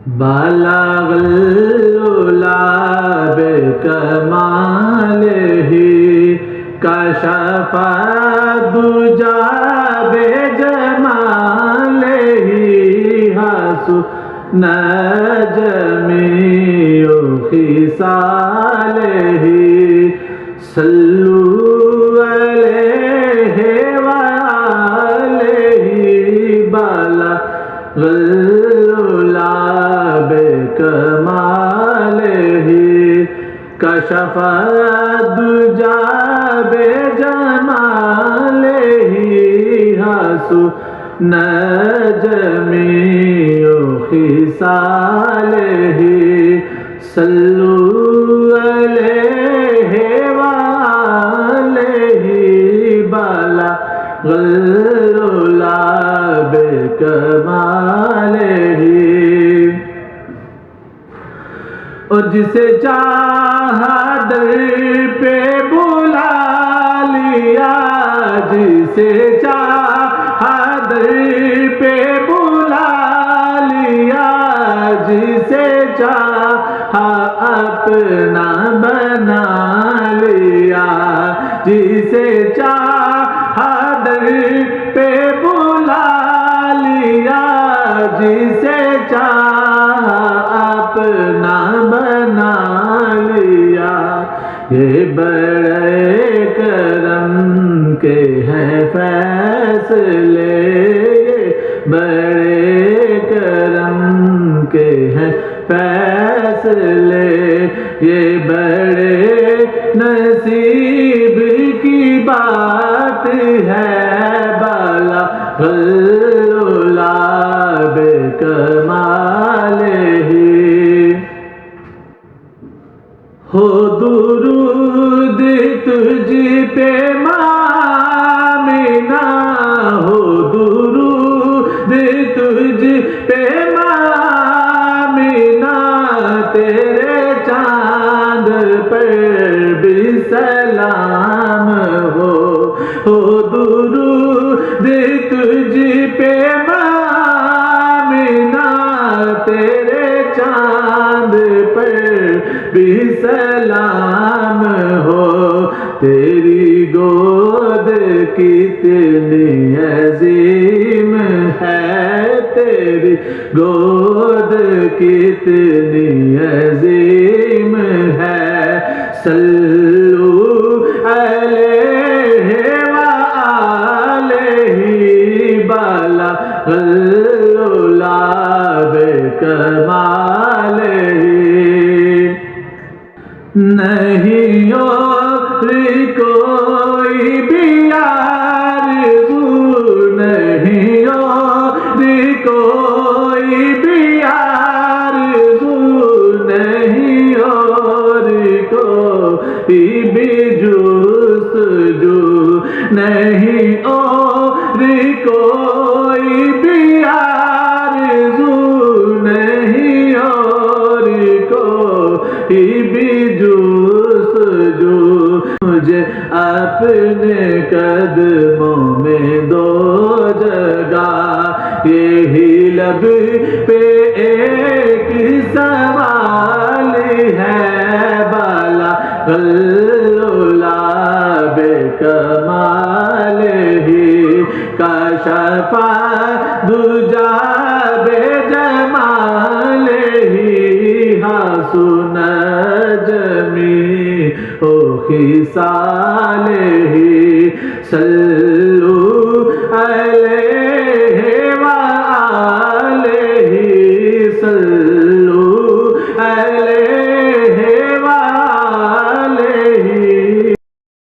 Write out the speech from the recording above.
بلغ العلا بكماله كشف الدجى بجماله حسن جميع خصاله صلوا عليه وآله بلغ العلا بكماله كشف الدجى بجماله حسن جميع خصاله صلوا عليه وآله بلغ العلا بكماله اور جسے چاہا در پہ بلا لیا جسے چاہا در پہ بلا لیا جسے چاہا اپنا بنا لیا جسے چاہا در پہ بلا لیا جسے چاہا اپنا بنا لیا یہ بڑے کرم کے ہیں فیصلے یہ بڑے کرم کے ہیں فیصلے یہ بڑے نصیب کی بات ہے بلغ العلا بکمالہ ہو درود تجھ پہ آمینہ ہو درود تجھ پہ آمینہ تیرے چاند پر بھی سلام ہو درود تجھ پہ آمینہ تیرے چاند پر بھی سلام ہو تیری گود کتنی عظیم ہے تیری گود کتنی عظیم ہے صلو علیہ وآلہ بلغ العلا بکمالہ نہیں اور کوئی بھی آرزو نہیں اور کوئی بھی آرزو نہیں اور کوئی بھی جستجو نہیں اور کوئی بھی آرزو نہیں اور کوئی بھی جستجو مجھے اپنے قدموں میں دو جگہ یہی لب پہ ایک سوال ہے بلغ العلا بکمالہ کشف الدجى بجمالہ حسن جمیع خصالہ صلو